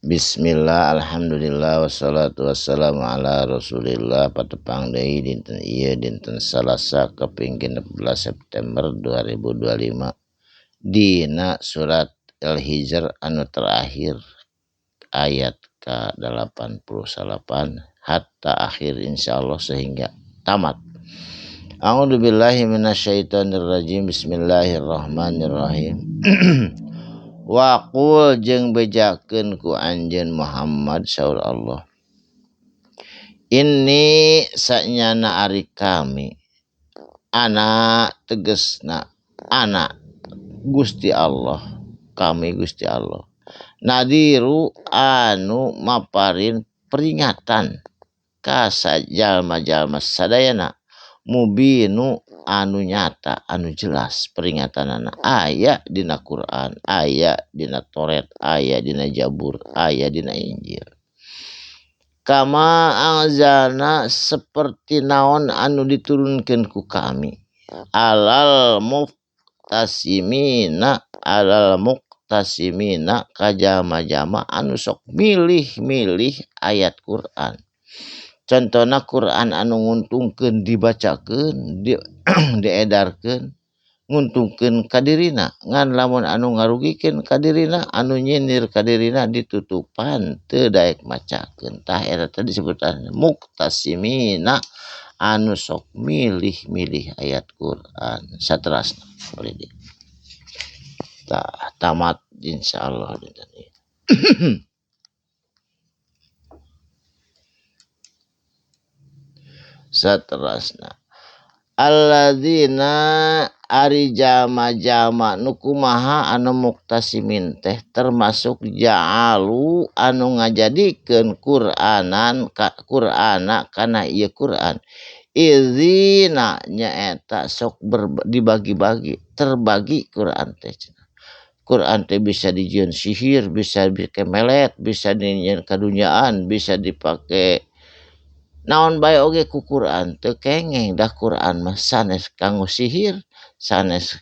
Bismillah, alhamdulillah, wassalatu wassalamu ala rasulillah. Patepang deui dinten ieu dinten Salasa kaping 16 September 2025 dina surat Al-Hijr anu terakhir ayat ke-88 hatta akhir insyaallah sehingga tamat. A'udzubillahi minasyaitonirrajim. Bismillahirrahmanirrahim. Waqul jeung bejakeun ku anjeun Muhammad saur Allah. Ini sanyana ari kami anak tegesna anak Gusti Allah, kami Gusti Allah. Nadiru anu maparin peringatan ka jalma-jalma sadayana, mubinu anu nyata anu jelas peringatanana aya dina Quran, aya dina Toret, aya dina Jabur, aya dina Injil. Kama anzalna seperti naon anu diturunkeun ku kami alal muqtasimina ka jama-jama anu sok milih-milih ayat Quran. Contohna Quran anu nguntungkeun dibacakeun, diedarkeun, nguntungkeun kadirina. Ngan lamun anu ngarugikeun kadirina, anu nyindir kadirina ditutupan teu daek macakeun. Tah eta teh disebutan muqtasimina anu sok milih-milih ayat Quran. Saterasna tah tamat insyaallah dinten ieu. Saterasna alladzina ari jama-jama nu kumaha anu muqtasimin teh termasuk ja'alu anu ngajadikeun Qur'ana kana ieu Qur'an izina nyaeta sok dibagi-bagi, terbagi Qur'an teh. Quran teh bisa dijieun sihir, bisa dikemelet, bisa dijieun kadunyaan, bisa dipake naon bae oge ku Quran teu kengeng dah. Quran mah sanes kanggo sihir, sanes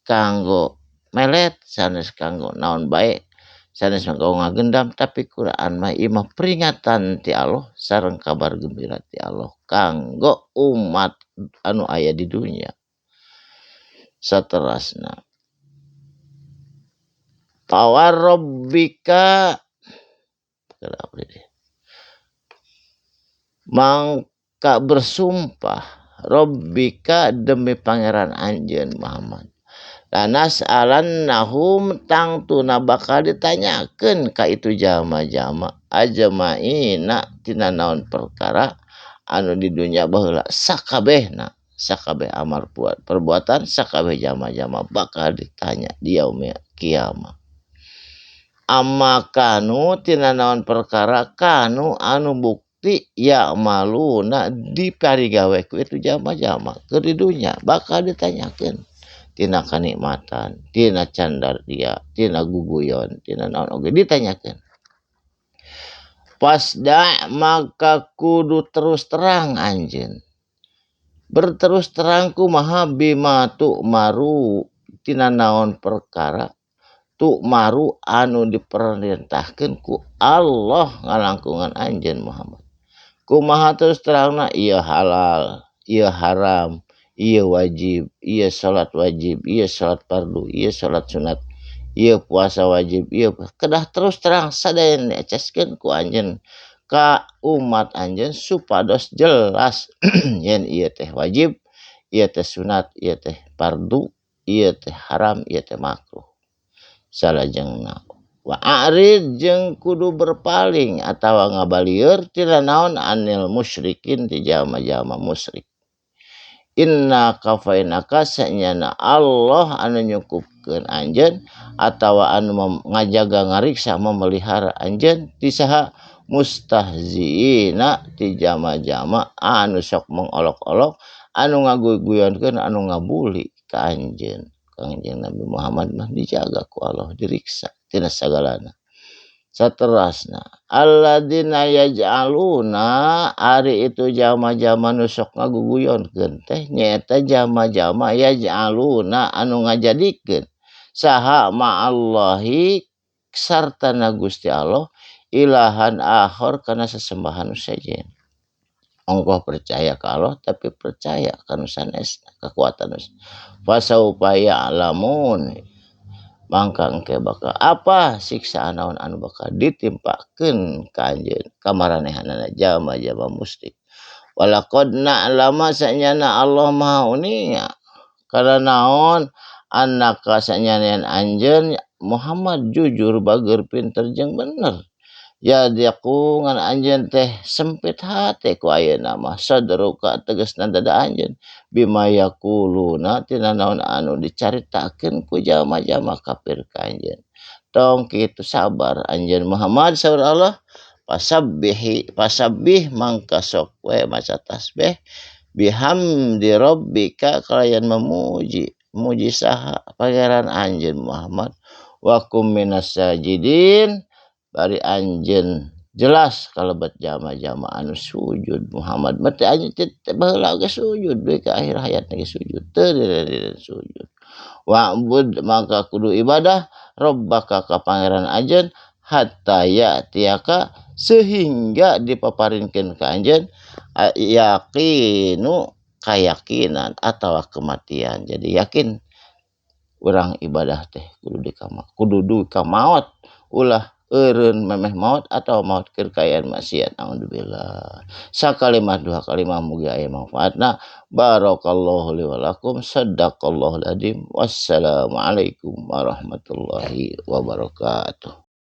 kanggo melet, sanes kanggo naon bae, sanes kanggo ngagendam, tapi Quran mah ieu mah peringatan ti Allah sareng kabar gembira ti Allah kanggo umat anu aya di dunia. Saterasna Tawarrabbika mangka bersumpah Rabbika demi pangeran anjeun Muhammad. Lanas alannahum tangtuna bakal ditanyakeun ka itu jama-jama ajmaina tina naon perkara anu di dunia baheula sakabehna, sakabeh amar perbuatan sakabeh jama-jama bakal ditanya di yaumil kiamat. Amma kanu tina naon perkara kanu anu bukti ya maluna diparigawe ku itu jama-jama keur di dunya bakal ditanyakeun tina kanikmatan, tina candaria, tina guguyon, tina naon oge ditanyakeun. Pasda maka kudu terus terang anjeun. Berterus terang kumaha bima tu maru tina naon perkara tu maru anu diperintahkeun ku Allah ngalangkungan anjeun Muhammad. Kumaha terus terangna ieu halal, ieu haram, ieu wajib, ieu salat wajib, ieu salat fardu, ieu salat sunat, ieu puasa wajib, ieu kedah terus terang sadayana diacaskeun ku anjeun ka umat anjeun supados jelas yen ieu teh wajib, ieu teh sunat, ieu teh fardu, ieu teh haram, ieu teh makruh. Salajengna wa a'rid jeung kudu berpaling atawa ngabalieur tina naon anil musyrikin ti jalma-jalma musyrik. Inna kafainaka sanyana Allah anu nyukupkeun anjeun atawa anu ngajaga ngariksa memelihara anjeun ti saha mustahziina ti jama-jama anu sok mengolok-olok anu ngaguyonkeun anu ngabuli ka anjeun. Kangjeng Nabi Muhammad mah dijaga ku Allah, diriksa tina sagalana. Saterasna alladzina yaj'aluna ari itu jama-jama nu sok ngaguguyonkeun teh nyaeta jama-jama yaj'aluna anu ngajadikeun saha ma'allahi sartana Gusti Allah ilahan akhor kana sesembahan saja. Ongkoh percaya ke Allah tapi percaya kanu sanesna kekuatan fasaupa ya'lamun mangka engke bakal apa siksaan naon anu bakal ditimpakeun ka anjeun kamaranehanana jama-jama musyrik walaqad na'lama sanyana Allah maha uninga kana naon annaka sanyana anjeun Muhammad jujur bager pinter jeung bener ya diaku ngan anjeun teh sempit hate ku ayeuna mah sadruka tegasna dada anjeun bima yaquluna tina naon anu dicaritakeun ku jalma-jalma kafir ka anjeun tong kitu sabar anjeun Muhammad saur Allah pasabbih mangka sok we maca tasbih bihamdi rabbika kalayan muji saha pangeran anjeun Muhammad wa kum minas sajidin bari anjeun jelas kalebet jama-jama anu sujud Muhammad mah teh anjeun teh baheula ge sujud deui ka akhir hayatna ge sujud teu sujud wa'bud maka kudu ibadah rabbaka ka pangeran anjeun hatta ya'tiyaka sehingga dipaparinkeun ka anjeun yaqinu kayakinan atawa kematian jadi yakin urang ibadah teh kudu duwi ka maot ulah eureun memeh maot atau maot keur kaayaan maksiat naudzubillah sakalimat dua kalimah mugi aya manfaatna barakallahu li wa lakum sadaqallahul adzim wassalamu alaikum warahmatullahi wabarakatuh.